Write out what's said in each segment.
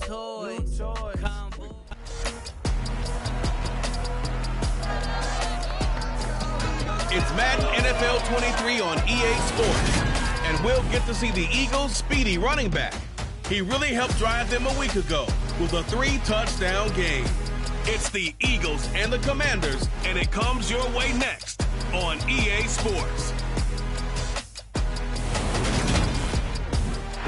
toys. It's Madden NFL 23 on EA Sports, and we'll get to see the Eagles' speedy running back. He really helped drive them a week ago with a 3-touchdown game. It's the Eagles and the Commanders, and it comes your way next on EA Sports.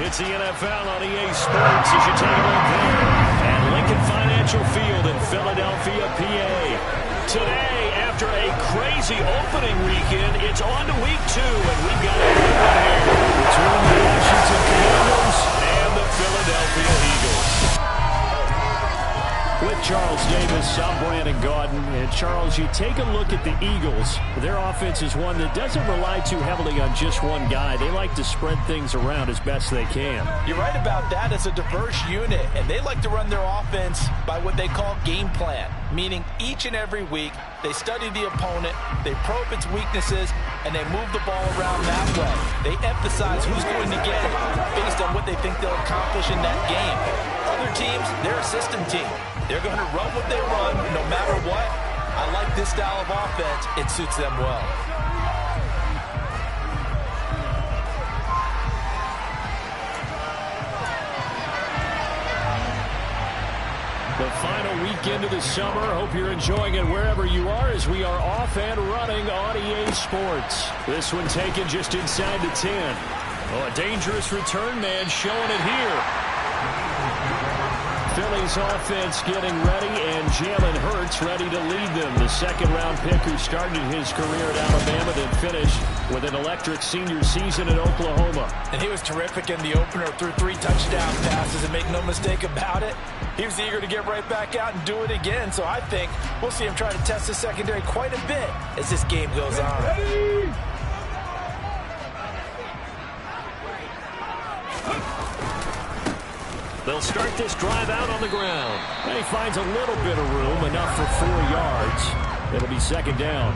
It's the NFL on EA Sports as you take a look there at Lincoln Financial Field in Philadelphia, PA. Today, after a crazy opening weekend, it's on to week 2, and we've got a good one here between the Washington Commanders and the Philadelphia Eagles. With Charles Davis, I'm Brandon Gaudin. And Charles, you take a look at the Eagles. Their offense is one that doesn't rely too heavily on just one guy. They like to spread things around as best they can. You're right about that. It's a diverse unit, and they like to run their offense by what they call game plan, meaning each and every week they study the opponent, they probe its weaknesses, and they move the ball around that way. They emphasize who's going to get it based on what they think they'll accomplish in that game. Other teams, they're a system team. They're going to run what they run no matter what. I like this style of offense. It suits them well. The final weekend of the summer. Hope you're enjoying it wherever you are as we are off and running on EA Sports. This one taken just inside the 10. Oh, a dangerous return man showing it here. Philly's offense getting ready, and Jalen Hurts ready to lead them. The second-round pick who started his career at Alabama, then finished with an electric senior season at Oklahoma. And he was terrific in the opener, threw 3 touchdown passes, and make no mistake about it, he was eager to get right back out and do it again. So I think we'll see him try to test the secondary quite a bit as this game goes on. Ready. They'll start this drive out on the ground. And he finds a little bit of room, enough for 4 yards. It'll be second down.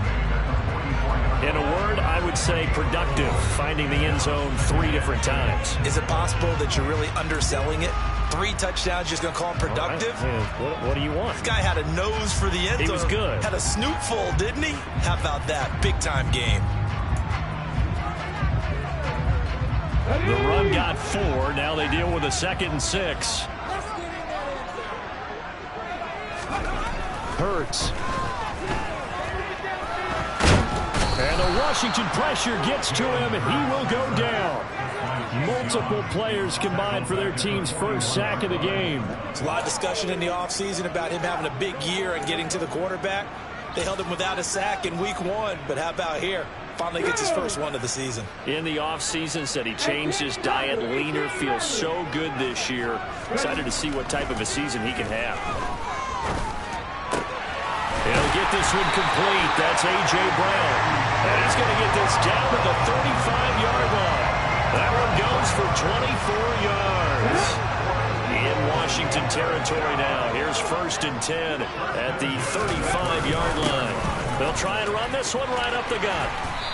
In a word, I would say productive, finding the end zone 3 different times. Is it possible that you're really underselling it? 3 touchdowns, just going to call him productive? Right. What do you want? This guy had a nose for the end zone. He was good. Had a snoot full, didn't he? How about that? Big-time game. The run got 4. Now they deal with a 2nd and 6. Hurts. And the Washington pressure gets to him. He will go down. Multiple players combined for their team's first sack of the game. There's a lot of discussion in the offseason about him having a big year and getting to the quarterback. They held him without a sack in week 1, but how about here? Finally gets his first one of the season. In the offseason, said he changed his diet, leaner, feels so good this year. Excited to see what type of a season he can have. He'll get this one complete. That's A.J. Brown. And he's going to get this down to the 35-yard line. That one goes for 24 yards. In Washington territory now. Here's 1st and 10 at the 35-yard line. They'll try and run this one right up the gut.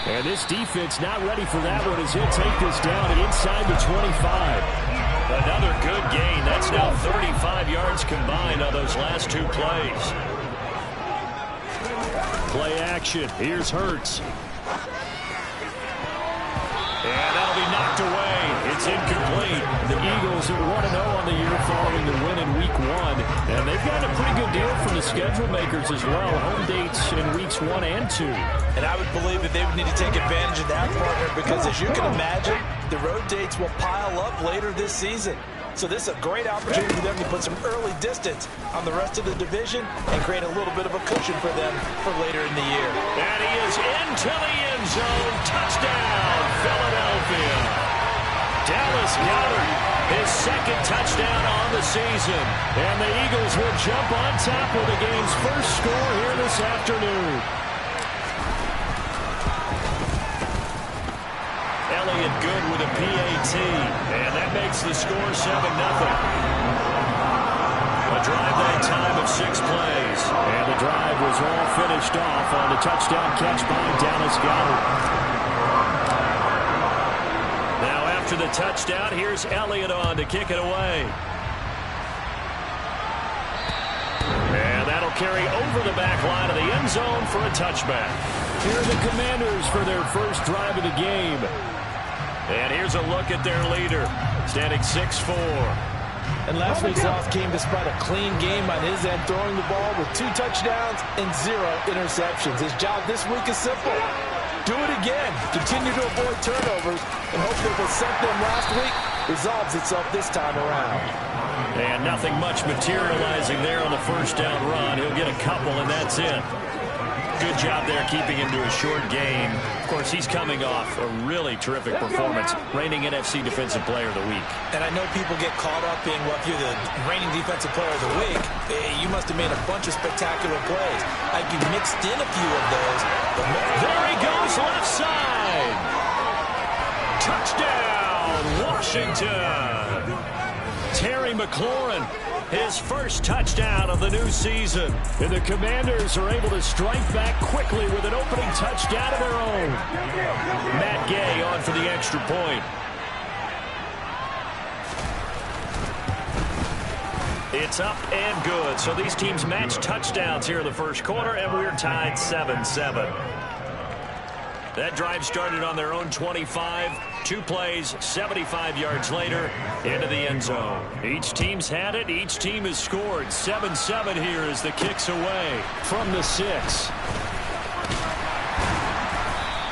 And this defense not ready for that one as he'll take this down inside the 25. Another good gain. That's now 35 yards combined on those last 2 plays. Play action. Here's Hurts. And that'll be knocked away. It's incomplete. The Eagles are 1-0 on the year following the win in week 1. And they've got a pretty good deal from the schedule makers as well. Home dates in weeks 1 and 2. And I would believe that they would need to take advantage of that, partner, because as you can imagine, the road dates will pile up later this season. So this is a great opportunity for them to put some early distance on the rest of the division and create a little bit of a cushion for them for later in the year. And he is into the end zone. Touchdown, Philadelphia. Dallas Goedert, his 2nd touchdown on the season. And the Eagles will jump on top of the game's first score here this afternoon. Elliott good with a PAT, and that makes the score 7-0. A drive that time of 6 plays, and the drive was all finished off on the touchdown catch by Dallas Goedert. Now after the touchdown, here's Elliott on to kick it away. carry over the back line of the end zone for a touchback. Here are the Commanders for their first drive of the game. And here's a look at their leader, standing 6'4". And last week's loss came despite a clean game on his end, throwing the ball with 2 touchdowns and 0 interceptions. His job this week is simple. Do it again. Continue to avoid turnovers and hope that what sent them last week resolves itself this time around. And nothing much materializing there on the first down run. He'll get a couple, and that's it. Good job there keeping him to a short gain. Of course, he's coming off a really terrific performance, reigning NFC Defensive Player of the Week. And I know people get caught up in, well, if you're the reigning Defensive Player of the Week, you must have made a bunch of spectacular plays. Like you mixed in a few of those. But there he goes, left side. Touchdown, Washington. Terry McLaurin, his first touchdown of the new season. And the Commanders are able to strike back quickly with an opening touchdown of their own. Matt Gay on for the extra point. It's up and good. So these teams match touchdowns here in the first quarter, and we're tied 7-7. That drive started on their own 25. 2 plays, 75 yards later, into the end zone. Each team's had it. Each team has scored. 7-7 here as the kick's away from the 6.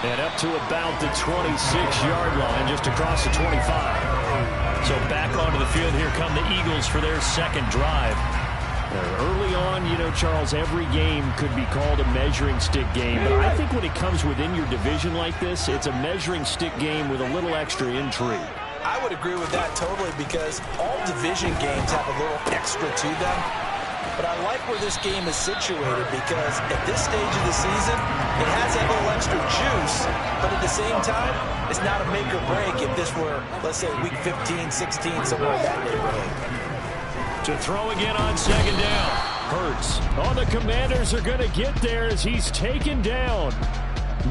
And up to about the 26-yard line, just across the 25. So back onto the field, here come the Eagles for their second drive. Early on, you know, Charles, every game could be called a measuring stick game. But I think when it comes within your division like this, it's a measuring stick game with a little extra intrigue. I would agree with that totally because all division games have a little extra to them. But I like where this game is situated because at this stage of the season, it has that little extra juice. But at the same time, it's not a make or break if this were, let's say, week 15, 16, somewhere in that neighborhood. To throw again on second down. Hurts. Oh, the Commanders are going to get there as he's taken down.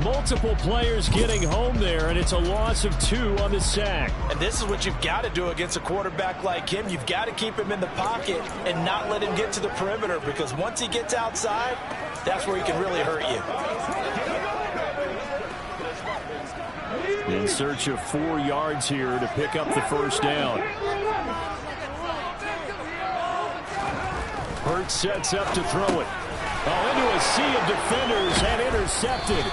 Multiple players getting home there, and it's a loss of 2 on the sack. And this is what you've got to do against a quarterback like him. You've got to keep him in the pocket and not let him get to the perimeter because once he gets outside, that's where he can really hurt you. In search of 4 yards here to pick up the first down. Hurts sets up to throw it. Oh, into a sea of defenders and intercepted.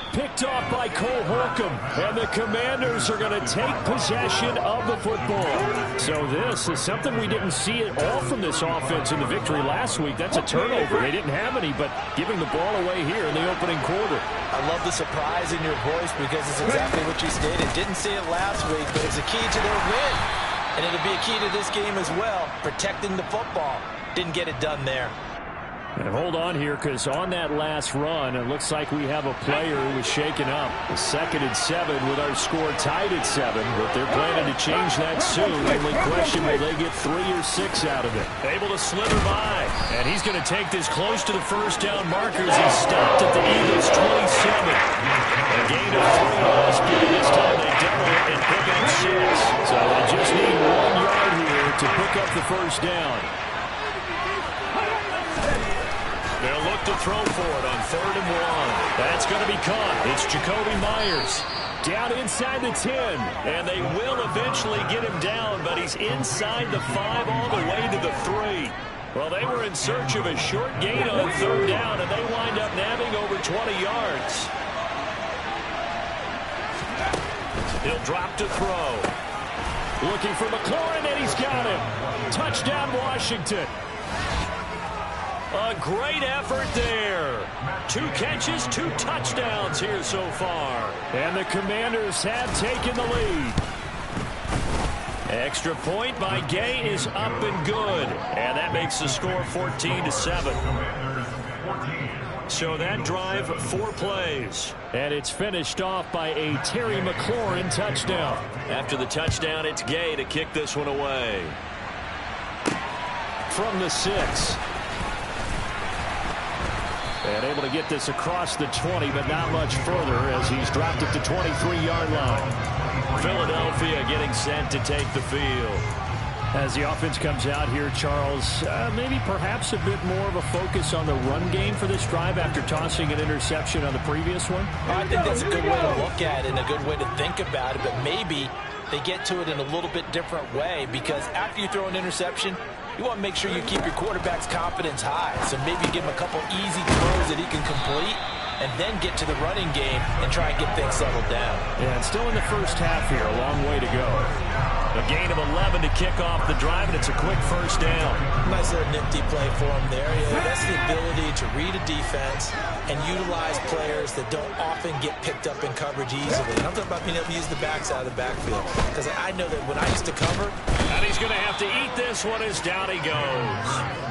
Picked off by Cole Holcomb. And the Commanders are going to take possession of the football. So this is something we didn't see at all from this offense in the victory last week. That's a turnover. They didn't have any, but giving the ball away here in the opening quarter. I love the surprise in your voice because it's exactly what you stated. Didn't see it last week, but it's a key to their win. And it'll be a key to this game as well, protecting the football. Didn't get it done there. And hold on here, because on that last run, it looks like we have a player who was shaken up. 2nd and 7 with our score tied at 7, but they're planning to change that soon. Only question, will they get 3 or 6 out of it? Able to slither by, and he's going to take this close to the first down markers. He's stopped at the Eagles' 27. A gain of 3 last year. This time they double it and pick up 6. So they just need 1 yard here to pick up the first down. They'll look to throw for it on 3rd and 1. That's going to be caught. It's Jacoby Myers. Down inside the 10. And they will eventually get him down, but he's inside the 5 all the way to the 3. Well, they were in search of a short gain on 3rd down, and they wind up nabbing over 20 yards. He'll drop to throw. Looking for McLaurin, and he's got him. Touchdown, Washington. A great effort there. 2 catches, 2 touchdowns here so far. And the Commanders have taken the lead. Extra point by Gay is up and good. And that makes the score 14-7. So that drive, 4 plays. And it's finished off by a Terry McLaurin touchdown. After the touchdown, it's Gay to kick this one away. From the 6. And able to get this across the 20, but not much further as he's dropped it to 23-yard line. Philadelphia getting set to take the field. As the offense comes out here, Charles, maybe perhaps a bit more of a focus on the run game for this drive after tossing an interception on the previous one? I think that's a good way to look at it and a good way to think about it, but maybe they get to it in a little bit different way, because after you throw an interception, you want to make sure you keep your quarterback's confidence high. So maybe give him a couple easy throws that he can complete and then get to the running game and try and get things settled down. Yeah, and still in the first half here, a long way to go. A gain of 11 to kick off the drive, and it's a quick first down. Nice little nifty play for him there. That's the ability to read a defense and utilize players that don't often get picked up in coverage easily. And I'm talking about being able to use the backside of the backfield, because I know that when I used to cover. And he's going to have to eat this one as down he goes.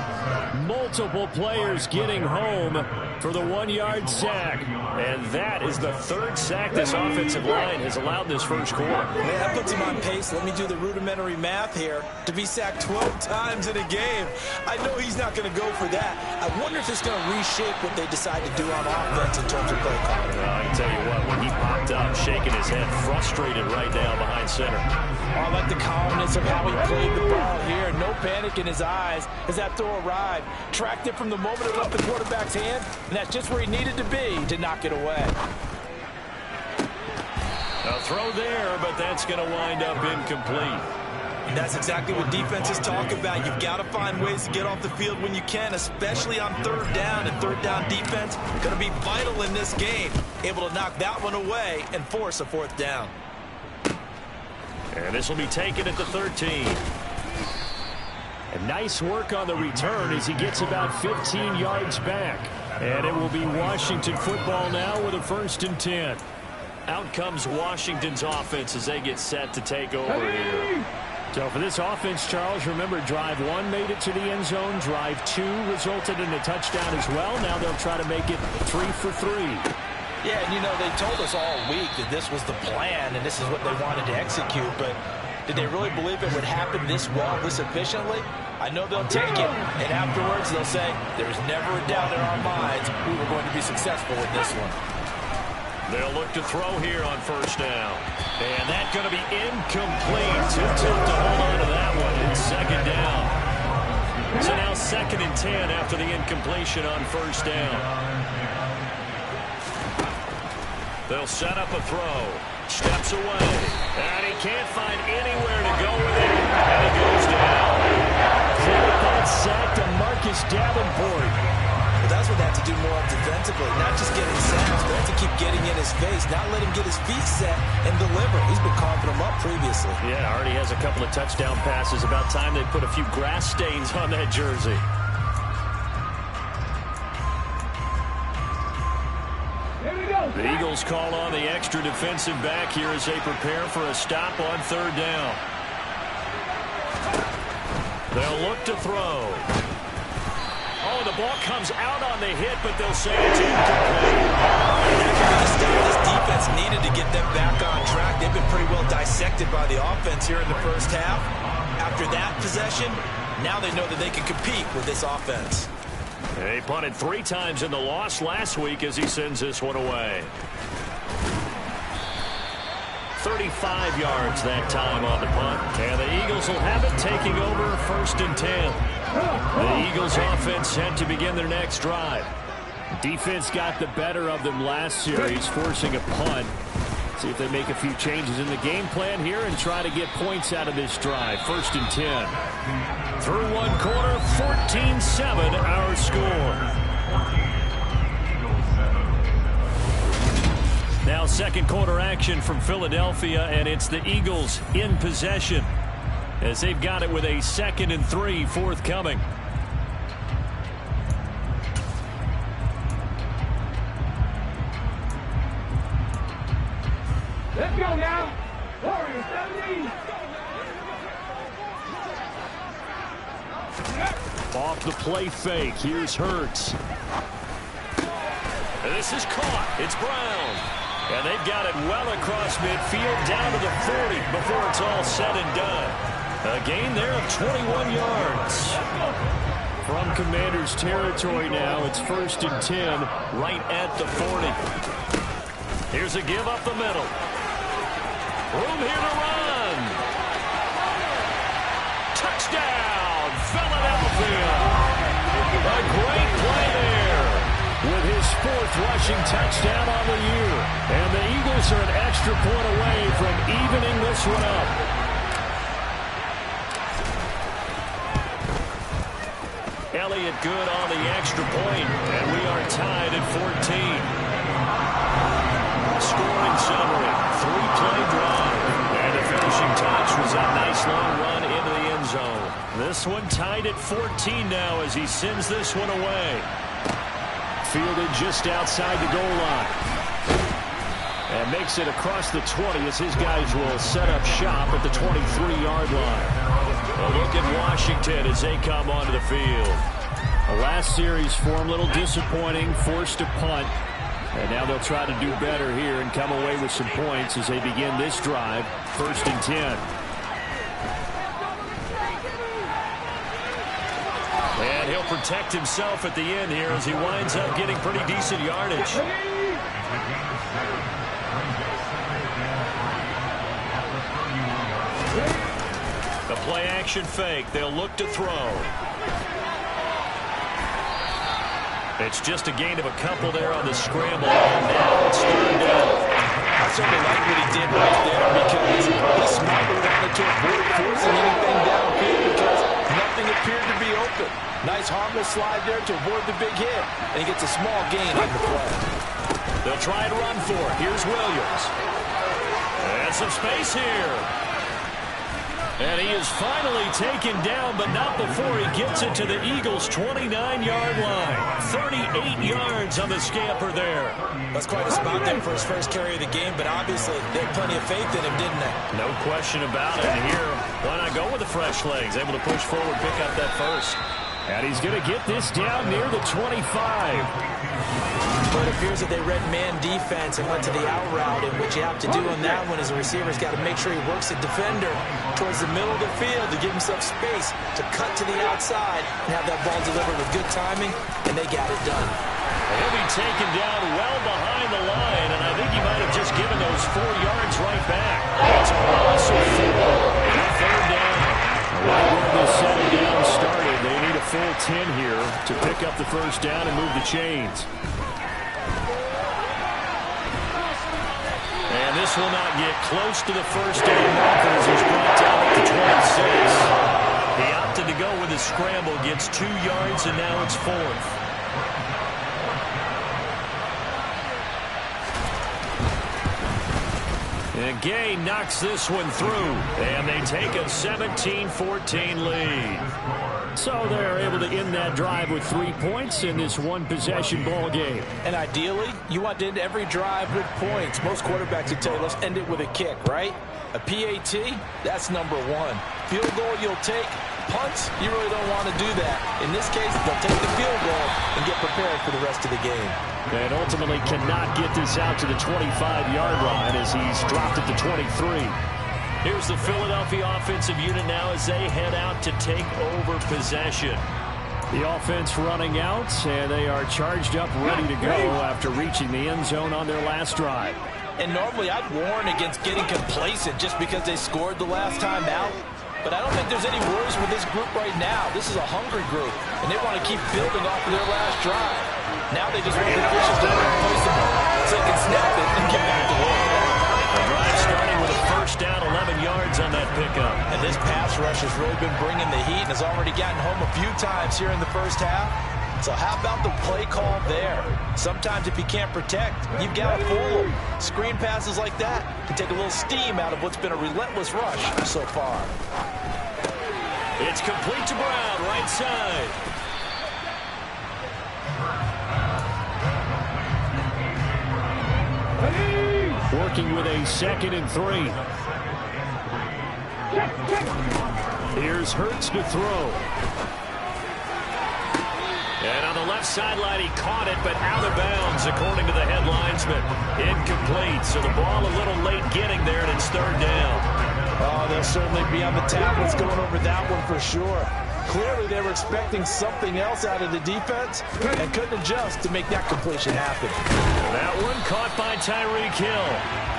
Multiple players getting home for the 1-yard sack. And that is the third sack this offensive line has allowed in this first quarter. Man, that puts him on pace. Let me do the rudimentary math here. To be sacked 12 times in a game, I know he's not going to go for that. I wonder if it's going to reshape what they decide to do on offense in terms of play calling. Well, I can tell you what, when he popped up, shaking his head, frustrated right now behind center. I like the calmness of how he played the ball here. No panic in his eyes as that throw arrived. Tracked it from the moment it left the quarterback's hand, and that's just where he needed to be to knock it away. A throw there, but that's going to wind up incomplete. And that's exactly what defenses talk about. You've got to find ways to get off the field when you can, especially on third down. And third down defense going to be vital in this game. Able to knock that one away and force a fourth down. And this will be taken at the 13. And nice work on the return as he gets about 15 yards back. And it will be Washington football now with a 1st and 10. Out comes Washington's offense as they get set to take over here. So for this offense, Charles, remember drive 1 made it to the end zone. Drive 2 resulted in a touchdown as well. Now they'll try to make it 3 for 3. Yeah, and you know, they told us all week that this was the plan and this is what they wanted to execute, but did they really believe it would happen this well, this efficiently? I know they'll take it, and afterwards they'll say, there's never a doubt in our minds we were going to be successful with this one. They'll look to throw here on 1st down. And that's going to be incomplete. Too tough to hold on to that one. It's 2nd down. So now 2nd and 10 after the incompletion on 1st down. They'll set up a throw. Steps away. And he can't find anywhere to go with it. And he goes down. That sack to Marcus Davenport. Well, that's what they have to do more of defensively. Not just getting sacks, but have to keep getting in his face. Not let him get his feet set and deliver. He's been coughing them up previously. Yeah, already has a couple of touchdown passes. About time they put a few grass stains on that jersey. The Eagles call on the extra defensive back here as they prepare for a stop on 3rd down. They'll look to throw. Oh, the ball comes out on the hit, but they'll say it's incomplete. This defense needed to get them back on track. They've been pretty well dissected by the offense here in the first half. After that possession, now they know that they can compete with this offense. He punted 3 times in the loss last week as he sends this one away. 35 yards that time on the punt. And the Eagles will have it, taking over 1st and 10. The Eagles offense set to begin their next drive. Defense got the better of them last series, forcing a punt. See if they make a few changes in the game plan here and try to get points out of this drive. 1st and 10. Through 1 quarter, 14-7 our score. Now 2nd quarter action from Philadelphia, and it's the Eagles in possession as they've got it with a 2nd and 3 forthcoming. Let's go now. Warriors 17. Off the play fake. Here's Hurts. This is caught. It's Brown. And they've got it well across midfield down to the 40 before it's all said and done. A gain there of 21 yards. From Commanders territory now, it's 1st and 10 right at the 40. Here's a give up the middle. Room here to run. great play there with his 4th rushing touchdown on the year. And the Eagles are an extra point away from evening this one up. Elliott good on the extra point, and we are tied at 14. Scoring summary, 3-play drive. And the finishing touch was that nice long run into the end zone. This one tied at 14 now as he sends this one away. Fielded just outside the goal line. And makes it across the 20 as his guys will set up shop at the 23-yard line. A look at Washington as they come onto the field. The last series form a little disappointing, forced a punt. And now they'll try to do better here and come away with some points as they begin this drive, 1st and 10. And he'll protect himself at the end here as he winds up getting pretty decent yardage. The play action fake. They'll look to throw. It's just a gain of a couple there on the scramble. And now it's 3rd down. I certainly like what he did right there because he smartly wanted to avoid forcing anything downfield because nothing appeared to be open. Nice harmless slide there to avoid the big hit. And he gets a small gain on the play. They'll try and run for it. Here's Williams. And some space here. And he is finally taken down, but not before he gets it to the Eagles' 29-yard line. 38 yards on the scamper there. That's quite a spot there for his first carry of the game, but obviously they had plenty of faith in him, didn't they? No question about it. And here, why not go with the fresh legs? Able to push forward, pick up that first. And he's going to get this down near the 25. But it appears that they read man defense and went to the out route, and what you have to do on that one is the receiver's got to make sure he works the defender towards the middle of the field to give himself space to cut to the outside and have that ball delivered with good timing, and they got it done. He'll be taken down well behind the line, and I think he might have just given those 4 yards right back. It's a loss of 4. 3rd down. Right where this setting down started, they need a full 10 here to pick up the first down and move the chains. And this will not get close to the first down marker as he's brought down at the 26. He opted to go with his scramble, gets 2 yards, and now it's 4th. And Gay knocks this one through, and they take a 17-14 lead. So they're able to end that drive with 3 points in this one-possession ball game. And ideally, you want to end every drive with points. Most quarterbacks would tell you, let's end it with a kick, right? A PAT, that's number 1. Field goal you'll take. Punts, you really don't want to do that. In this case, they'll take the field goal and get prepared for the rest of the game. And ultimately cannot get this out to the 25-yard line as he's dropped at the 23. Here's the Philadelphia offensive unit now as they head out to take over possession. The offense running out, and they are charged up, ready to go after reaching the end zone on their last drive. And normally I'd warn against getting complacent just because they scored the last time out. But I don't think there's any worries with this group right now. This is a hungry group, and they want to keep building off of their last drive. Now they just want the officials to replace the ball so they can snap it and get back to work. The drive starting with a first down, 11 yards on that pickup. And this pass rush has really been bringing the heat and has already gotten home a few times here in the first half. So how about the play call there? Sometimes if you can't protect, you've got to fool them. Screen passes like that can take a little steam out of what's been a relentless rush so far. It's complete to Brown, right side. Working with a 2nd and 3. Here's Hurts to throw. And on the left sideline, he caught it, but out of bounds, according to the head linesman. Incomplete, so the ball a little late getting there, and it's 3rd down. Oh, they'll certainly be on the tablets going over that one for sure. Clearly, they were expecting something else out of the defense and couldn't adjust to make that completion happen. That one caught by Tyreek Hill.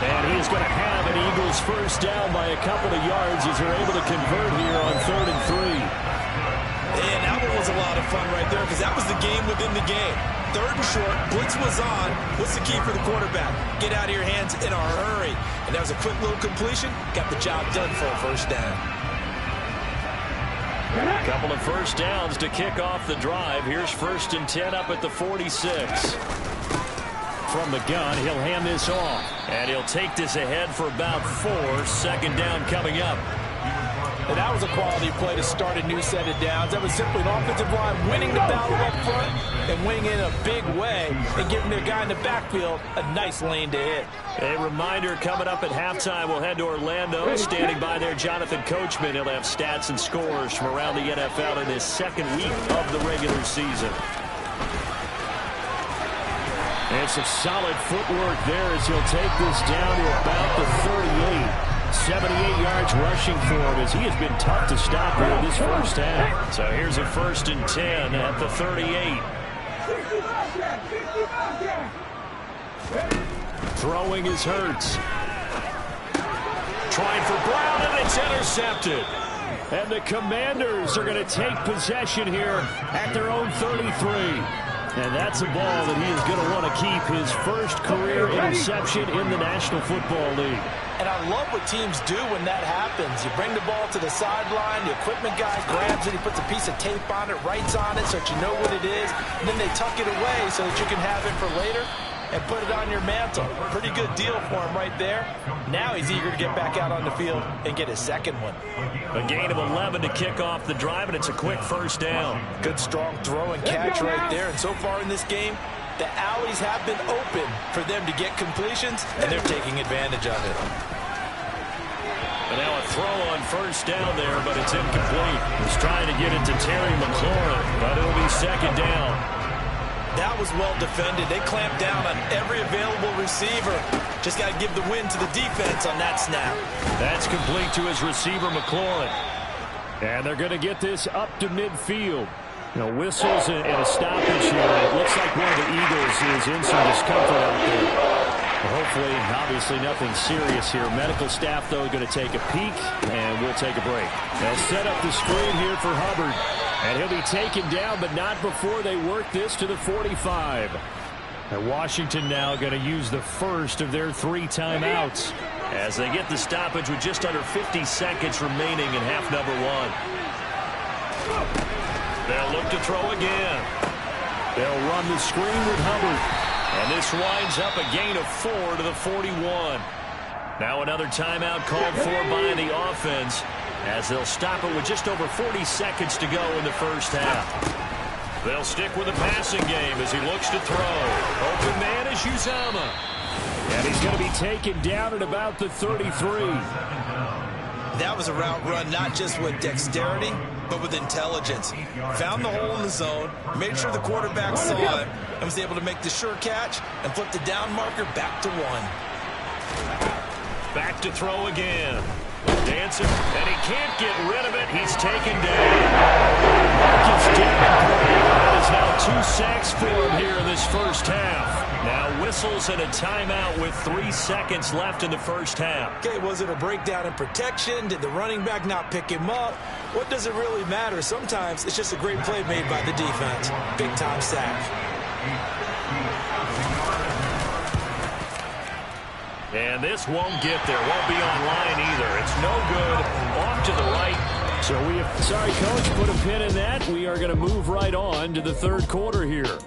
And he is going to have an Eagles first down by a couple of yards as they're able to convert here on 3rd and 3. And that one was a lot of fun right there because that was the game within the game. 3rd and short, blitz was on. What's the key for the quarterback? Get out of your hands in a hurry. And that was a quick little completion. Got the job done for a first down. A couple of first downs to kick off the drive. Here's 1st and 10 up at the 46. From the gun, he'll hand this off. And he'll take this ahead for about 4. 2nd down coming up. And that was a quality play to start a new set of downs. That was simply an offensive line winning the battle up front and winning in a big way and giving their guy in the backfield a nice lane to hit. A reminder coming up at halftime, we'll head to Orlando. Standing by there, Jonathan Coachman. He'll have stats and scores from around the NFL in this 2nd week of the regular season. And some solid footwork there as he'll take this down to about the 38. 78 yards rushing for him as he has been tough to stop here in this first half. So here's a 1st and 10 at the 38. Throwing is Hurts. Trying for Brown, and it's intercepted. And the Commanders are going to take possession here at their own 33. And that's a ball that he is going to want to keep, his first career interception in the National Football League. And I love what teams do when that happens. You bring the ball to the sideline, the equipment guy grabs it, he puts a piece of tape on it, writes on it so that you know what it is, and then they tuck it away so that you can have it for later and put it on your mantle. Pretty good deal for him right there. Now he's eager to get back out on the field and get his 2nd one. A gain of 11 to kick off the drive, and it's a quick first down. Good strong throw and catch right there. And so far in this game, the alleys have been open for them to get completions, and they're taking advantage of it. And now a throw on first down there, but it's incomplete. He's trying to get it to Terry McLaurin, but it'll be 2nd down. That was well defended. They clamped down on every available receiver. Just got to give the win to the defense on that snap. That's complete to his receiver, McLaurin. And they're going to get this up to midfield. You know, whistles and a stoppage here. It looks like one of the Eagles is in some discomfort out there. Well, hopefully, obviously nothing serious here. Medical staff, though, going to take a peek, and we'll take a break. They'll set up the screen here for Hubbard. And he'll be taken down, but not before they work this to the 45. And Washington now going to use the first of their 3 timeouts as they get the stoppage with just under 50 seconds remaining in half number 1. They'll look to throw again. They'll run the screen with Hubbard. And this winds up a gain of 4 to the 41. Now another timeout called for by the offense, as they'll stop it with just over 40 seconds to go in the first half. They'll stick with the passing game as he looks to throw. Open man is Uzama. And he's going to be taken down at about the 33. That was a route run not just with dexterity, but with intelligence. Found the hole in the zone, made sure the quarterback saw it, and was able to make the sure catch and flip the down marker back to 1. Back to throw again. Dancing, and he can't get rid of it. He's taken down. Marcus Davenport. That is now 2 sacks for him here in this first half. Now whistles and a timeout with 3 seconds left in the first half. Okay, was it a breakdown in protection? Did the running back not pick him up? What does it really matter? Sometimes it's just a great play made by the defense. Big-time sack. And this won't get there. Won't be online either. It's no good. Off to the right. So we have, sorry, Coach, put a pin in that. We are going to move right on to the 3rd quarter here.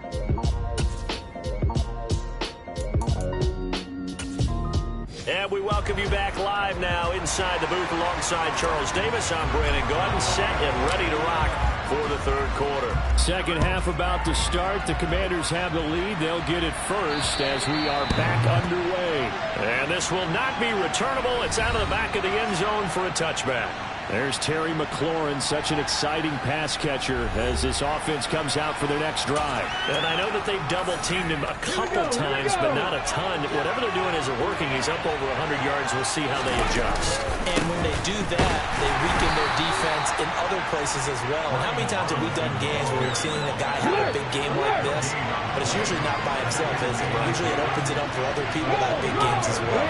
And we welcome you back live now inside the booth alongside Charles Davis. I'm Brandon Gordon, set and ready to rock for the 3rd quarter. Second half about to start. The Commanders have the lead. They'll get it first as we are back underway. And this will not be returnable. It's out of the back of the end zone for a touchback. There's Terry McLaurin, such an exciting pass catcher as this offense comes out for their next drive. And I know that they've double-teamed him a couple times, but not a ton. Whatever they're doing isn't working. He's up over 100 yards. We'll see how they adjust. And when they do that, they weaken their defense in other places as well. And how many times have we done games where we've seen a guy have a big game like this, but it's usually not by himself, is it? Usually it opens it up for other people that have big games as well.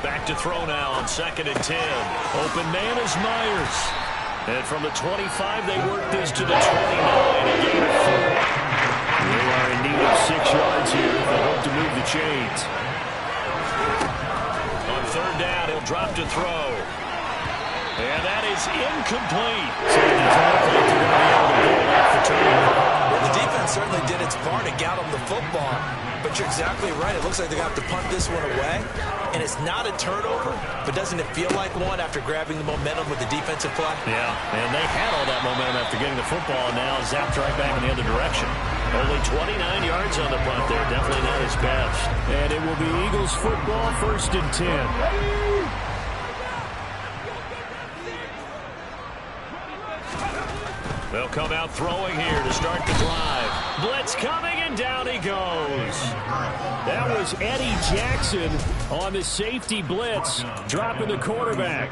Back to throw now on 2nd and 10. Open man is Myers. And from the 25, they work this to the 29, a gain of 4. They are in need of 6 yards here. They hope to move the chains. On third down, he'll drop to throw. And that is incomplete. So it does not look like they're going to be able to build off the turnover. Well, the defense certainly did its part to get them the football. But you're exactly right. It looks like they're going to have to punt this one away. And it's not a turnover, but doesn't it feel like one after grabbing the momentum with the defensive play? Yeah, and they had all that momentum after getting the football, and now zapped right back in the other direction. Only 29 yards on the punt there. Definitely not his best. And it will be Eagles football, 1st and 10. They'll come out throwing here to start the drive. Blitz coming, and down he goes. That was Eddie Jackson on the safety blitz, dropping the quarterback.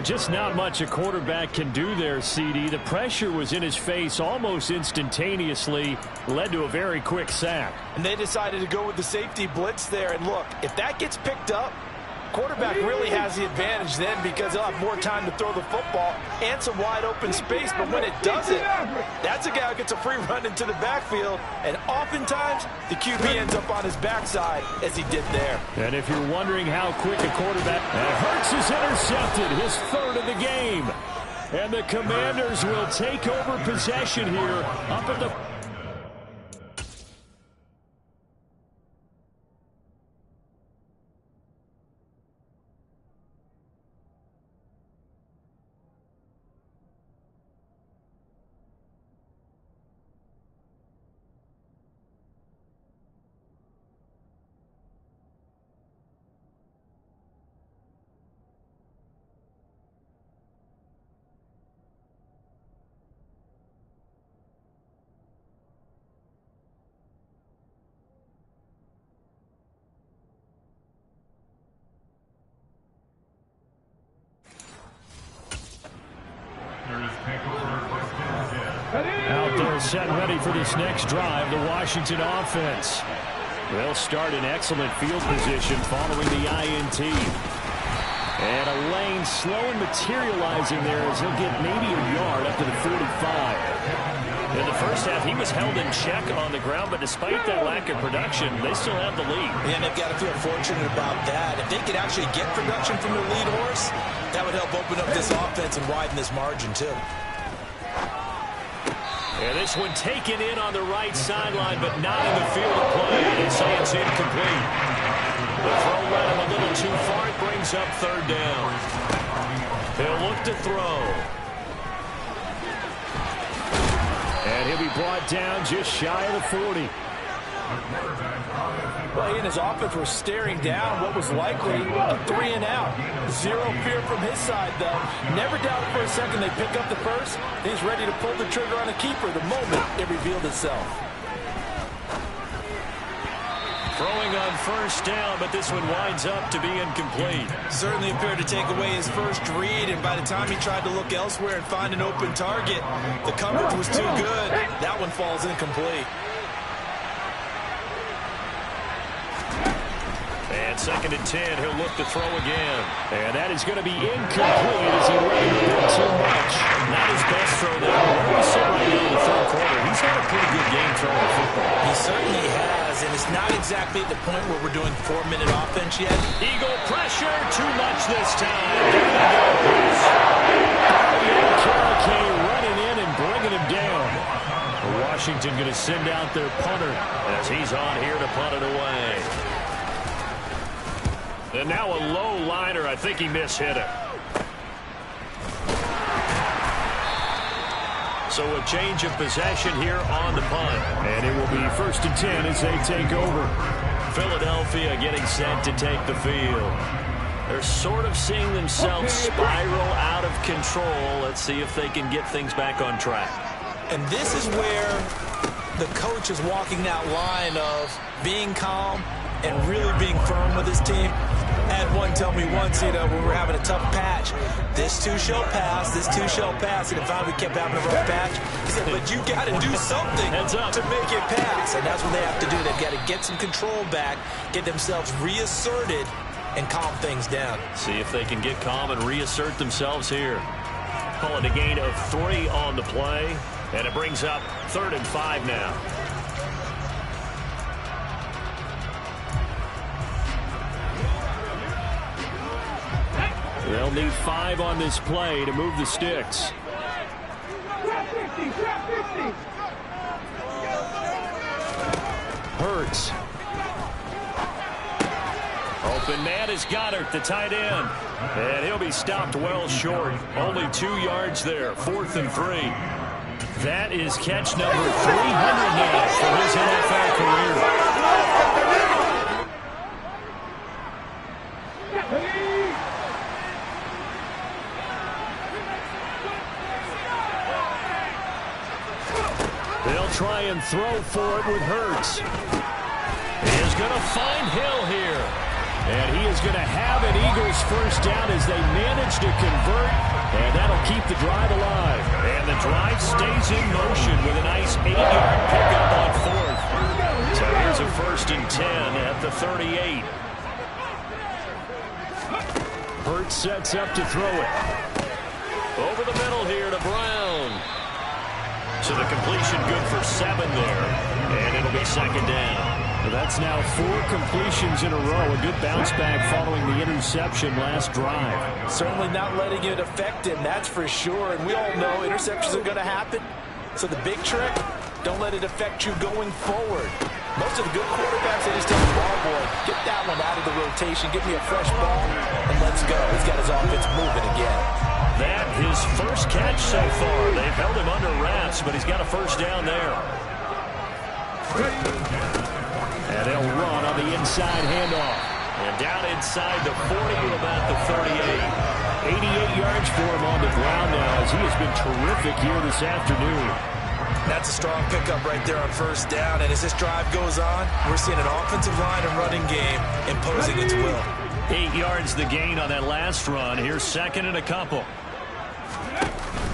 Just not much a quarterback can do there, CD. The pressure was in his face almost instantaneously, led to a very quick sack. And they decided to go with the safety blitz there. And look, if that gets picked up, quarterback really has the advantage then because he'll have more time to throw the football and some wide open space. But when it doesn't, that's a guy who gets a free run into the backfield. And oftentimes, the QB ends up on his backside as he did there. And if you're wondering how quick a quarterback, Hurts is intercepted, his 3rd of the game. And the Commanders will take over possession here up at the... Out there set ready for this next drive, the Washington offense. They'll start in excellent field position following the INT. And a lane slow and materializing there as he'll get maybe a yard up to the 45. In the first half, he was held in check on the ground, but despite that lack of production, they still have the lead. And they've got to feel fortunate about that. If they could actually get production from their lead horse, that would help open up this offense and widen this margin, too. And this one taken in on the right sideline, but not in the field of play. They say it's incomplete. The throw led him a little too far. It brings up 3rd down. He'll look to throw. And he'll be brought down just shy of the 40. Well, he and his offense were staring down what was likely a 3-and-out. Zero fear from his side, though. Never doubted for a second they pick up the first. He's ready to pull the trigger on a keeper the moment it revealed itself. Throwing on 1st down, but this one winds up to be incomplete. Certainly appeared to take away his first read, and by the time he tried to look elsewhere and find an open target, the coverage was too good. That one falls incomplete. And 2nd and 10, he'll look to throw again. And that is going to be incomplete as he let it a bit too much. Not his best throw there. Where we sit right now in the 3rd quarter, he's had a pretty good game throwing the football. He certainly has, and it's not exactly at the point where we're doing 4-minute offense yet. Eagle pressure, too much this time. Carrick running in and bringing him down. Washington going to send out their punter as he's on here to punt it away. And now a low liner. I think he mishit it. So a change of possession here on the punt. And it will be 1st and 10 as they take over. Philadelphia getting set to take the field. They're sort of seeing themselves spiral out of control. Let's see if they can get things back on track. And this is where the coach is walking that line of being calm and really being firm with his team. I had one tell me once, when we were having a tough patch, this too shall pass, this too shall pass. And if we kept having a rough patch, he said, but you got to do something to make it pass. And that's what they have to do. They've got to get some control back, get themselves reasserted, and calm things down. See if they can get calm and reassert themselves here. Call it a gain of 3 on the play. And it brings up 3rd and 5 now. They'll need 5 on this play to move the sticks. Hurts. Open man is Goddard, the tight end. And he'll be stopped well short. Only 2 yards there. 4th and 3. That is catch number 300 now for his NFL career. They'll try and throw for it with Hurts. He is going to find Hill here. And he is going to have an Eagles first down as they manage to convert. And that'll keep the drive alive. And the drive stays in motion with a nice 8-yard pickup on 4th. So here's a 1st and 10 at the 38. Hurts sets up to throw it. Over the middle here to Brown. So the completion good for 7 there. And it'll be 2nd down. Well, that's now 4 completions in a row. A good bounce back following the interception last drive. Certainly not letting it affect him, that's for sure. And we all know interceptions are going to happen. So the big trick, don't let it affect you going forward. Most of the good quarterbacks, they just take the ball boy, get that one out of the rotation, give me a fresh ball, and let's go. He's got his offense moving again. That his first catch so far. They've held him under wraps, but he's got a first down there. And they'll run on the inside handoff. And down inside the 40 to about the 38. 88 yards for him on the ground now as he has been terrific here this afternoon. That's a strong pickup right there on first down. And as this drive goes on, we're seeing an offensive line and running game imposing its will. 8 yards the gain on that last run. Here's 2nd and a couple.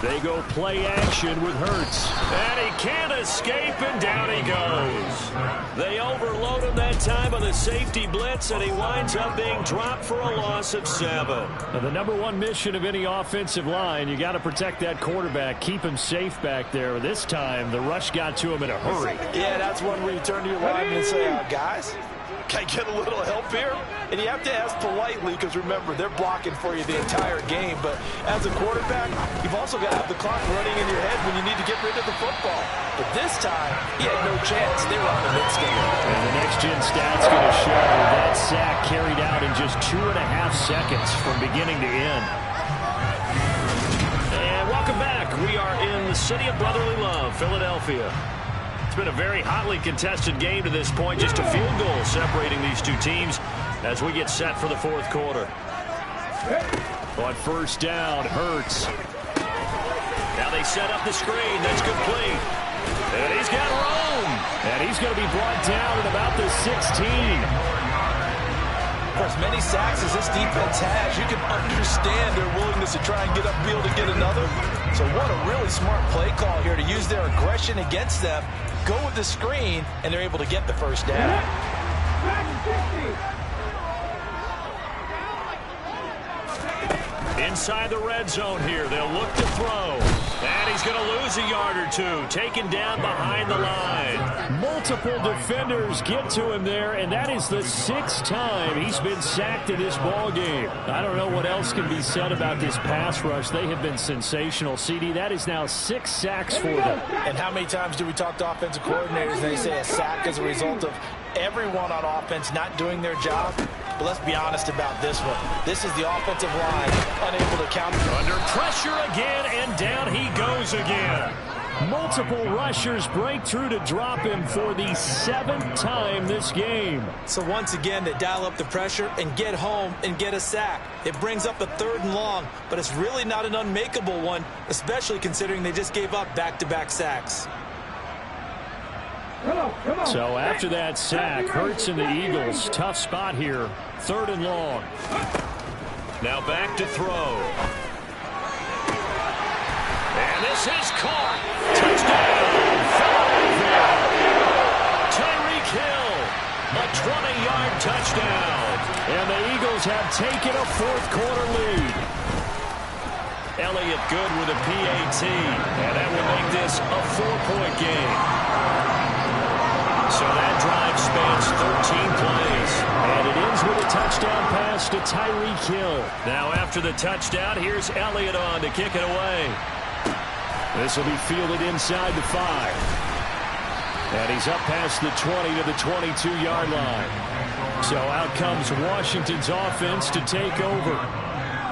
They go play action with Hurts. And he can't escape, and down he goes. They overload him that time on the safety blitz, and he winds up being dropped for a loss of 7. Now, the number 1 mission of any offensive line, you got to protect that quarterback, keep him safe back there. This time, the rush got to him in a hurry. Yeah, that's one where you turn to your lineman and say, guys, can I get a little help here? And you have to ask politely because, remember, they're blocking for you the entire game. But as a quarterback, you've also got to have the clock running in your head when you need to get rid of the football. But this time, he had no chance. They were on the mid-skin. And the next-gen stats going to show that sack carried out in just 2.5 seconds from beginning to end. And welcome back. We are in the city of brotherly love, Philadelphia. It's been a very hotly contested game to this point. Just a field goal separating these two teams as we get set for the 4th quarter. On first down, Hurts. Now they set up the screen. That's complete. And he's got room. And he's going to be brought down at about the 16. For as many sacks as this defense has, you can understand their willingness to try and get upfield and get another. So what a really smart play call here to use their aggression against them. Go with the screen, and they're able to get the first down. Inside the red zone here, they'll look to throw. And he's going to lose a yard or 2, taken down behind the line. Multiple defenders get to him there, and that is the 6th time he's been sacked in this ball game. I don't know what else can be said about this pass rush. They have been sensational. CD, that is now 6 sacks for them. And how many times do we talk to offensive coordinators and they say a sack is a result of everyone on offense not doing their job? But let's be honest about this one. This is the offensive line unable to counter. Under pressure again, and down he goes again. Multiple rushers break through to drop him for the 7th time this game. So once again, they dial up the pressure and get home and get a sack. It brings up a 3rd and long, but it's really not an unmakeable one, especially considering they just gave up back-to-back sacks. So after that sack, Hurts and the Eagles, tough spot here. 3rd and long. Now back to throw. And this is caught. Touchdown, Philadelphia. Tyreek Hill, a 20-yard touchdown. And the Eagles have taken a 4th quarter lead. Elliott good with a PAT, and that will make this a 4-point game. So that drive spans 13 plays, and it ends with a touchdown pass to Tyreek Hill. Now after the touchdown, here's Elliott on to kick it away. This will be fielded inside the 5. And he's up past the 20 to the 22-yard line. So out comes Washington's offense to take over.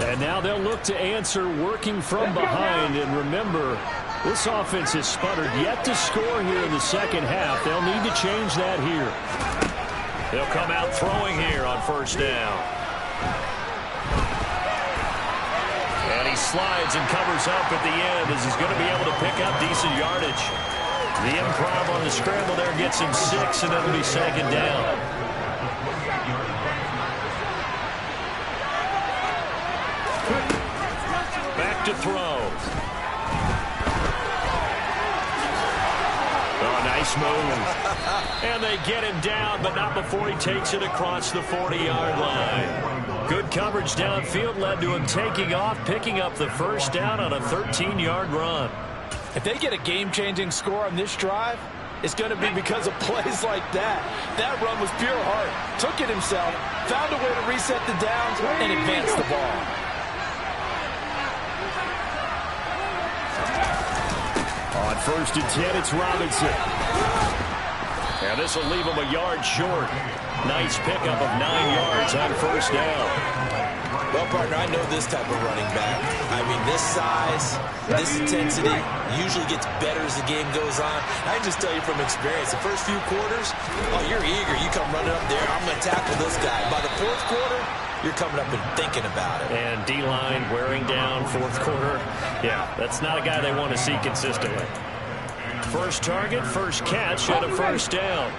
And now they'll look to answer working from behind. And remember, this offense has sputtered yet to score here in the second half. They'll need to change that here. They'll come out throwing here on first down. And he slides and covers up at the end as he's going to be able to pick up decent yardage. The improv on the scramble there gets him 6, and it'll be second down. Back to throw. Oh, nice move. And they get him down, but not before he takes it across the 40-yard line. Good coverage downfield led to him taking off, picking up the first down on a 13-yard run. If they get a game-changing score on this drive, it's going to be because of plays like that. That run was pure heart. Took it himself, found a way to reset the downs, and advance the ball. On first and 10, it's Robinson. And this will leave him a yard short. Nice pickup of 9 yards on first down. Well, partner, I know this type of running back. I mean, this size, this intensity usually gets better as the game goes on. I can just tell you from experience, the first few quarters, oh, you're eager. You come running up there, I'm going to tackle this guy. By the fourth quarter, you're coming up and thinking about it. And D-line wearing down fourth quarter. Yeah, that's not a guy they want to see consistently. First target, first catch, and a first down.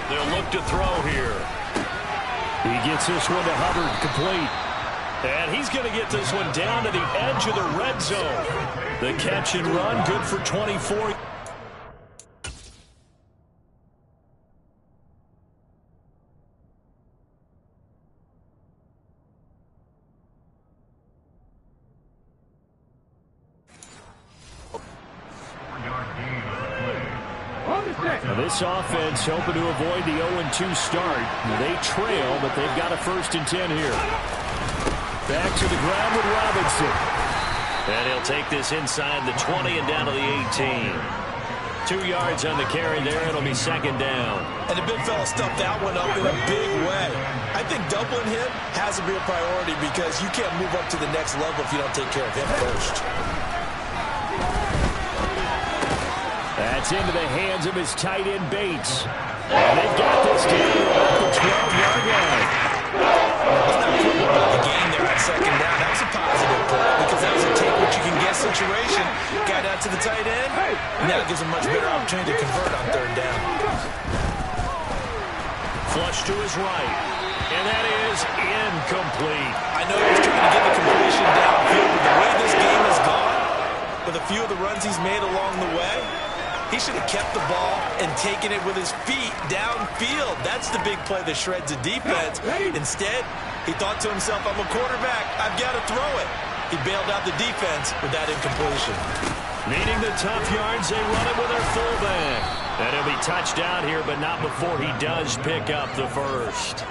They'll look to throw here. He gets this one to Hubbard, complete. And he's going to get this one down to the edge of the red zone. The catch and run, good for 24. Now this offense hoping to avoid the 0-2 start. They trail, but they've got a first and 10 here. Back to the ground with Robinson. And he'll take this inside the 20 and down to the 18. 2 yards on the carry there. It'll be second down. And the big fella stuffed that one up in a big way. I think doubling him has to be a priority because you can't move up to the next level if you don't take care of him first. That's into the hands of his tight end, Bates. And they've got this down at the 12-yard line. Let's not forget about the game there on second down. That was a positive play because that was a take-what-you-can-get situation. Got out to the tight end. Now it gives him much better opportunity to convert on third down. Flush to his right. And that is incomplete. I know he was trying to get the completion downfield, but the way this game has gone, with a few of the runs he's made along the way, he should have kept the ball and taken it with his feet downfield. That's the big play that shreds the defense. Instead, he thought to himself, I'm a quarterback. I've got to throw it. He bailed out the defense with that incompletion. Needing the tough yards, they run it with their fullback. And he'll be touched out here, but not before he does pick up the first.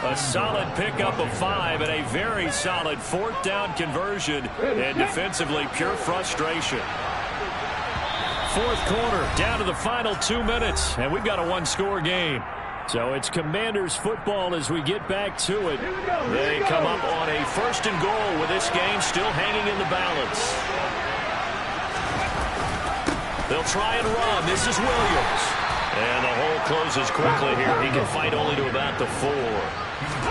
A solid pickup of 5 and a very solid fourth down conversion. And defensively, pure frustration. Fourth quarter, down to the final 2 minutes, and we've got a one-score game. So it's Commanders football as we get back to it. They come up on a first and goal with this game still hanging in the balance. They'll try and run. This is Williams. And the hole closes quickly here. He can fight only to about the 4.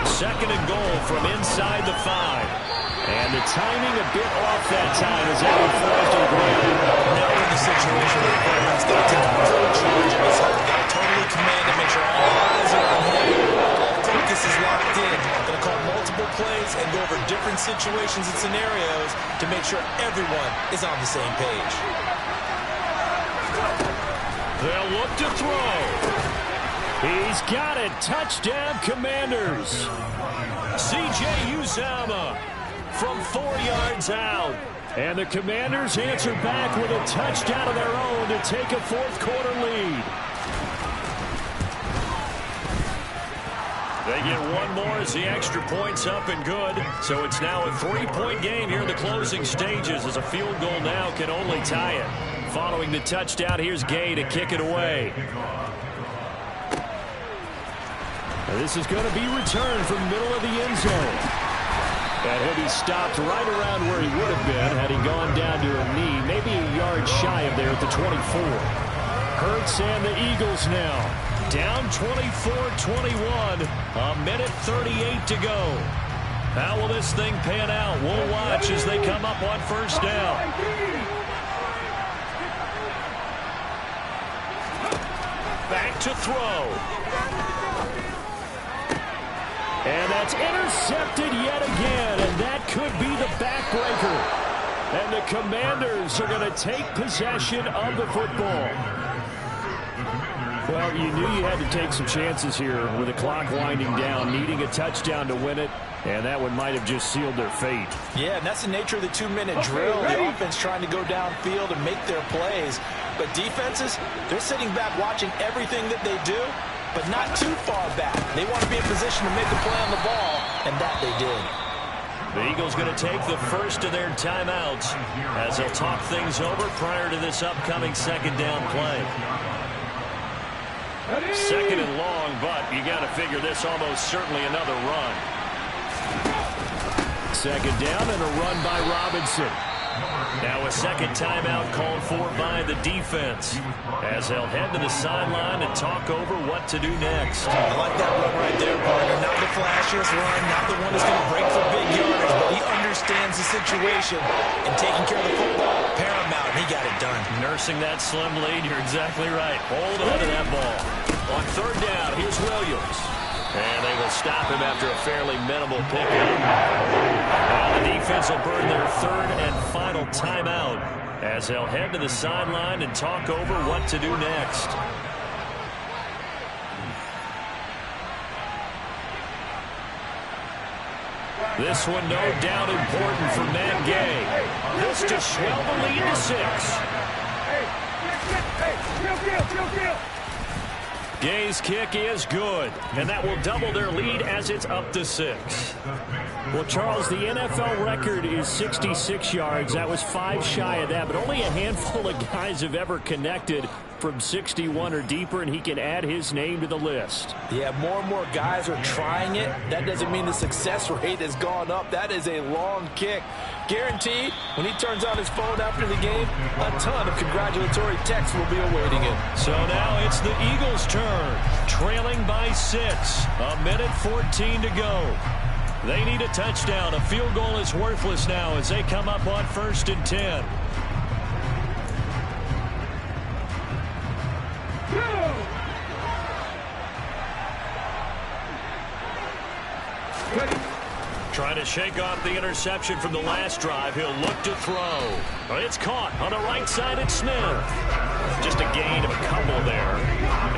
Second and goal from inside the 5. And the timing a bit off that time as that one falls to the ground. Now in the situation where the quarterback's going to take full charge of his health. Got to totally command and make sure all eyes are on him. All focus is locked in. Going to call multiple plays and go over different situations and scenarios to make sure everyone is on the same page. They'll look to throw. He's got it. Touchdown, Commanders. C.J. Uzomah from 4 yards out. And the Commanders answer back with a touchdown of their own to take a fourth-quarter lead. They get one more as the extra point's up and good. So it's now a 3-point game here in the closing stages as a field goal now can only tie it. Following the touchdown, here's Gay to kick it away. And this is going to be returned from middle of the end zone. And he'll be stopped right around where he would have been had he gone down to a knee, maybe a yard shy of there at the 24. Hurts and the Eagles now. Down 24-21, a minute 38 to go. How will this thing pan out? We'll watch as they come up on first down. Back to throw. And that's intercepted yet again, and that could be the backbreaker. And the Commanders are going to take possession of the football. Well, you knew you had to take some chances here with the clock winding down, needing a touchdown to win it, and that one might have just sealed their fate. Yeah, and that's the nature of the 2-minute drill. The offense trying to go downfield and make their plays. But defenses, they're sitting back watching everything that they do, but not too far back. They want to be in position to make a play on the ball, and that they did. The Eagles going to take the first of their timeouts as they'll talk things over prior to this upcoming second down play. Second and long, but you got to figure this almost certainly another run. Second down and a run by Robinson. Now a second timeout called for by the defense as they'll head to the sideline and talk over what to do next. I like that run right there, partner. Not the flashiest run, not the one that's going to break for big yardage, but he understands the situation and taking care of the football paramount, and he got it done. Nursing that slim lead, you're exactly right. Hold on to that ball. On third down, here's Williams. And they will stop him after a fairly minimal pickup. Now the defense will burn their third and final timeout as they'll head to the sideline and talk over what to do next. This one no doubt important for Matt Gay. This to swell the lead to 6. Gay's kick is good, and that will double their lead as it's up to 6. Well, Charles, the NFL record is 66 yards. That was 5 shy of that, but only a handful of guys have ever connected from 61 or deeper, and he can add his name to the list. Yeah, more and more guys are trying it. That doesn't mean the success rate has gone up. That is a long kick. Guaranteed, when he turns on his phone after the game, a ton of congratulatory texts will be awaiting him. So now it's the Eagles' turn, trailing by 6. A minute 14 to go. They need a touchdown. A field goal is worthless now as they come up on 1st and 10. Trying to shake off the interception from the last drive. He'll look to throw. It's caught on the right side at Smith. Just a gain of a couple there.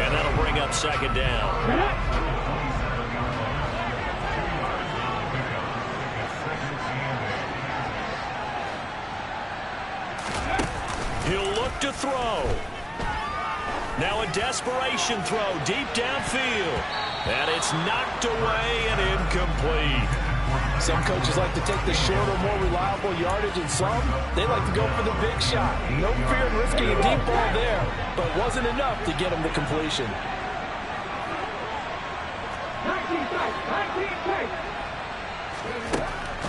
And that'll bring up second down. He'll look to throw. Now a desperation throw deep downfield. And it's knocked away and incomplete. Some coaches like to take the shorter, more reliable yardage, and some, they like to go for the big shot. No fear in risking a deep ball there, but wasn't enough to get him the completion.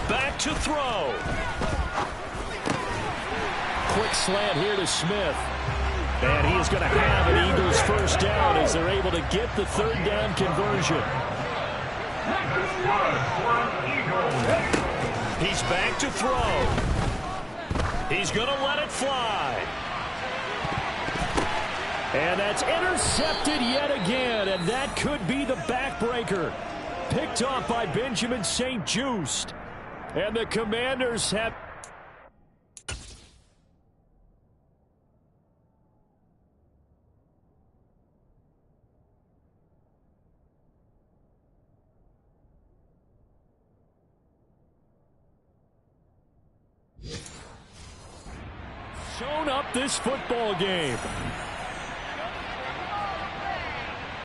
Back to throw. Quick slant here to Smith. And he is going to have an Eagles first down as they're able to get the third down conversion. He's back to throw. He's going to let it fly. And that's intercepted yet again, and that could be the backbreaker. Picked off by Benjamin St-Juste. And the Commanders have... Shown up this football game.